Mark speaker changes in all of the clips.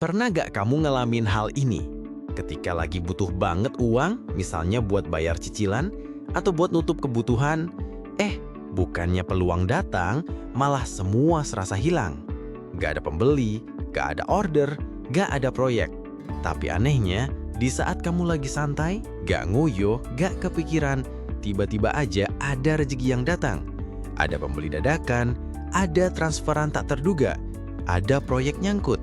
Speaker 1: Pernah gak kamu ngalamin hal ini? Ketika lagi butuh banget uang, misalnya buat bayar cicilan, atau buat nutup kebutuhan, bukannya peluang datang, malah semua serasa hilang. Gak ada pembeli, gak ada order, gak ada proyek. Tapi anehnya, di saat kamu lagi santai, gak ngoyo, gak kepikiran, tiba-tiba aja ada rezeki yang datang. Ada pembeli dadakan, ada transferan tak terduga, ada proyek nyangkut.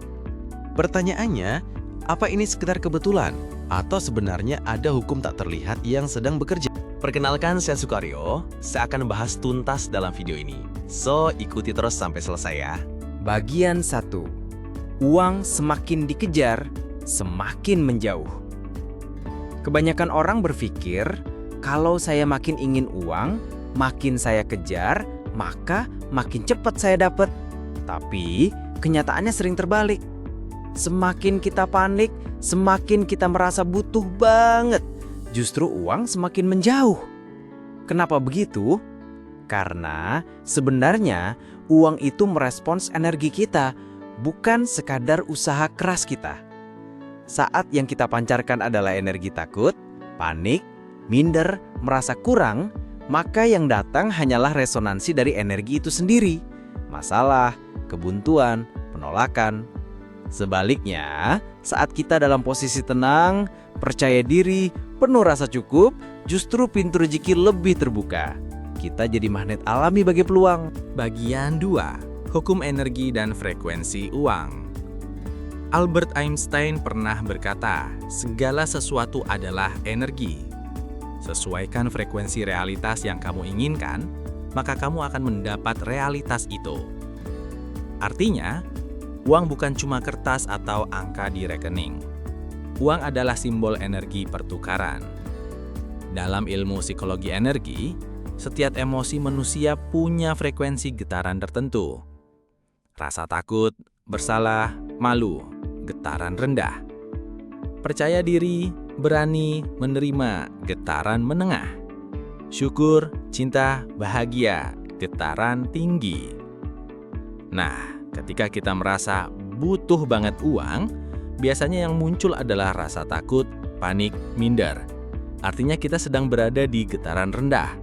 Speaker 1: Pertanyaannya, apa ini sekedar kebetulan? Atau sebenarnya ada hukum tak terlihat yang sedang bekerja? Perkenalkan, saya Sukaryo. Saya akan bahas tuntas dalam video ini. So, ikuti terus sampai selesai ya.
Speaker 2: Bagian 1. Uang semakin dikejar, semakin menjauh. Kebanyakan orang berpikir, kalau saya makin ingin uang, makin saya kejar, maka makin cepat saya dapat. Tapi, kenyataannya sering terbalik. Semakin kita panik, semakin kita merasa butuh banget. Justru uang semakin menjauh. Kenapa begitu? Karena sebenarnya uang itu merespons energi kita, bukan sekadar usaha keras kita. Saat yang kita pancarkan adalah energi takut, panik, minder, merasa kurang, maka yang datang hanyalah resonansi dari energi itu sendiri. Masalah, kebuntuan, penolakan. Sebaliknya, saat kita dalam posisi tenang, percaya diri, penuh rasa cukup, justru pintu rezeki lebih terbuka. Kita jadi magnet alami bagi peluang.
Speaker 3: Bagian 2. Hukum energi dan frekuensi uang. Albert Einstein pernah berkata, segala sesuatu adalah energi. Sesuaikan frekuensi realitas yang kamu inginkan, maka kamu akan mendapat realitas itu. Artinya, uang bukan cuma kertas atau angka di rekening. Uang adalah simbol energi pertukaran. Dalam ilmu psikologi energi, setiap emosi manusia punya frekuensi getaran tertentu. Rasa takut, bersalah, malu, getaran rendah. Percaya diri, berani, menerima, getaran menengah. Syukur, cinta, bahagia, getaran tinggi. Nah, ketika kita merasa butuh banget uang, biasanya yang muncul adalah rasa takut, panik, minder. Artinya kita sedang berada di getaran rendah.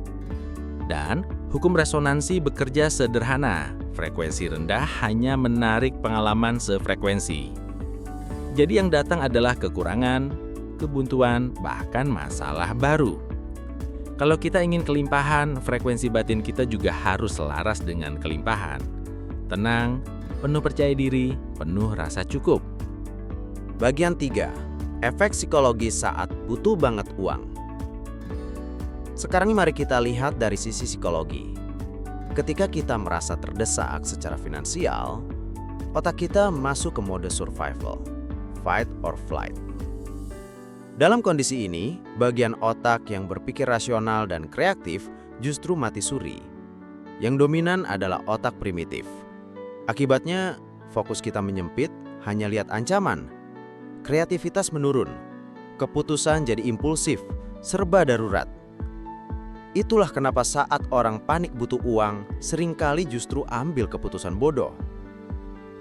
Speaker 3: Dan hukum resonansi bekerja sederhana. Frekuensi rendah hanya menarik pengalaman sefrekuensi. Jadi yang datang adalah kekurangan, kebuntuan, bahkan masalah baru. Kalau kita ingin kelimpahan, frekuensi batin kita juga harus selaras dengan kelimpahan. Tenang, penuh percaya diri, penuh rasa cukup.
Speaker 1: Bagian 3. Efek psikologis saat butuh banget uang. Sekarang mari kita lihat dari sisi psikologi. Ketika kita merasa terdesak secara finansial, otak kita masuk ke mode survival, fight or flight. Dalam kondisi ini, bagian otak yang berpikir rasional dan kreatif justru mati suri. Yang dominan adalah otak primitif. Akibatnya, fokus kita menyempit, hanya lihat ancaman. Kreativitas menurun. Keputusan jadi impulsif, serba darurat. Itulah kenapa saat orang panik butuh uang, seringkali justru ambil keputusan bodoh.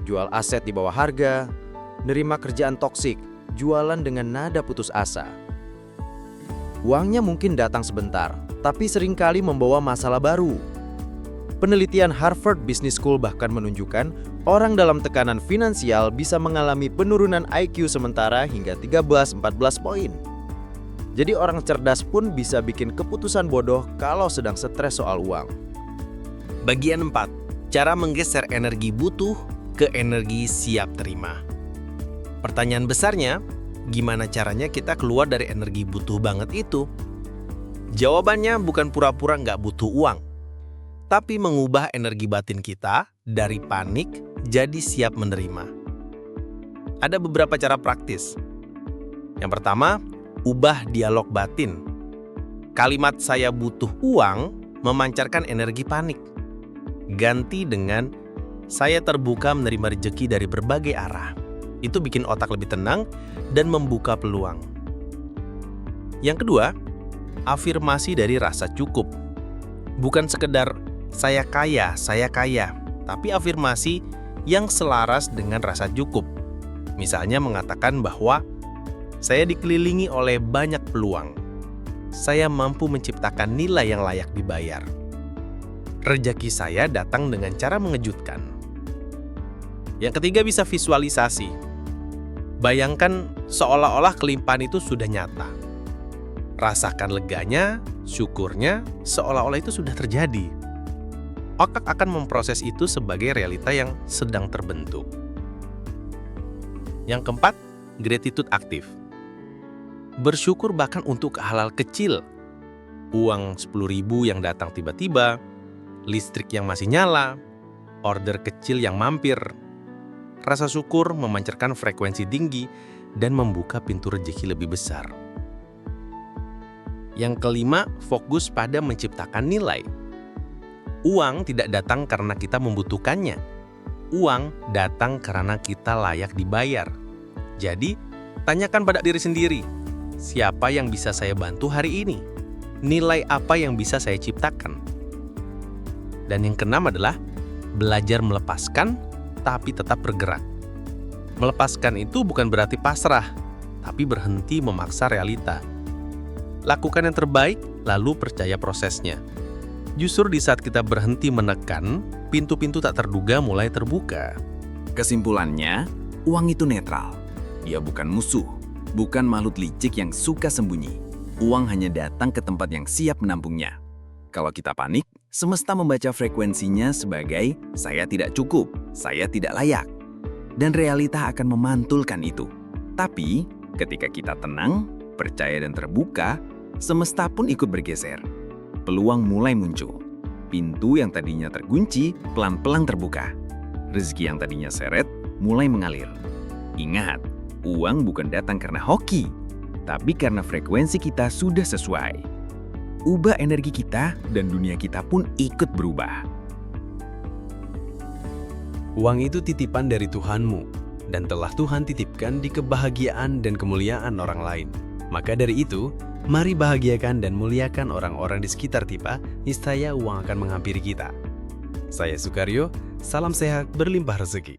Speaker 1: Jual aset di bawah harga, nerima kerjaan toksik, jualan dengan nada putus asa. Uangnya mungkin datang sebentar, tapi seringkali membawa masalah baru. Penelitian Harvard Business School bahkan menunjukkan orang dalam tekanan finansial bisa mengalami penurunan IQ sementara hingga 13-14 poin. Jadi orang cerdas pun bisa bikin keputusan bodoh kalau sedang stres soal uang. Bagian 4. Cara menggeser energi butuh ke energi siap terima. Pertanyaan besarnya, gimana caranya kita keluar dari energi butuh banget itu? Jawabannya bukan pura-pura nggak butuh uang, tapi mengubah energi batin kita dari panik jadi siap menerima. Ada beberapa cara praktis. Yang pertama, ubah dialog batin. Kalimat "saya butuh uang" memancarkan energi panik. Ganti dengan "saya terbuka menerima rezeki dari berbagai arah". Itu bikin otak lebih tenang dan membuka peluang. Yang kedua, afirmasi dari rasa cukup. Bukan sekedar "saya kaya", tapi afirmasi yang selaras dengan rasa cukup.
Speaker 4: Misalnya mengatakan bahwa saya dikelilingi oleh banyak peluang. Saya mampu menciptakan nilai yang layak dibayar. Rezeki saya datang dengan cara mengejutkan. Yang ketiga bisa visualisasi. Bayangkan seolah-olah kelimpahan itu sudah nyata. Rasakan leganya, syukurnya, seolah-olah itu sudah terjadi. Otak akan memproses itu sebagai realita yang sedang terbentuk. Yang keempat, gratitude aktif. Bersyukur bahkan untuk hal-hal kecil. Uang 10.000 yang datang tiba-tiba, listrik yang masih nyala, order kecil yang mampir. Rasa syukur memancarkan frekuensi tinggi dan membuka pintu rezeki lebih besar. Yang kelima, fokus pada menciptakan nilai. Uang tidak datang karena kita membutuhkannya. Uang datang karena kita layak dibayar. Jadi, tanyakan pada diri sendiri, siapa yang bisa saya bantu hari ini? Nilai apa yang bisa saya ciptakan? Dan yang keenam adalah belajar melepaskan, tapi tetap bergerak. Melepaskan itu bukan berarti pasrah, tapi berhenti memaksa realita. Lakukan yang terbaik, lalu percaya prosesnya. Justru di saat kita berhenti menekan, pintu-pintu tak terduga mulai terbuka.
Speaker 5: Kesimpulannya, uang itu netral. Dia bukan musuh, bukan makhluk licik yang suka sembunyi. Uang hanya datang ke tempat yang siap menampungnya. Kalau kita panik, semesta membaca frekuensinya sebagai saya tidak cukup, saya tidak layak. Dan realita akan memantulkan itu. Tapi, ketika kita tenang, percaya dan terbuka, semesta pun ikut bergeser. Peluang mulai muncul. Pintu yang tadinya terkunci, pelan-pelan terbuka. Rezeki yang tadinya seret, mulai mengalir. Ingat, uang bukan datang karena hoki, tapi karena frekuensi kita sudah sesuai. Ubah energi kita dan dunia kita pun ikut berubah.
Speaker 6: Uang itu titipan dari Tuhanmu, dan telah Tuhan titipkan di kebahagiaan dan kemuliaan orang lain. Maka dari itu, mari bahagiakan dan muliakan orang-orang di sekitar kita, niscaya uang akan menghampiri kita. Saya Sukaryo, salam sehat berlimpah rezeki.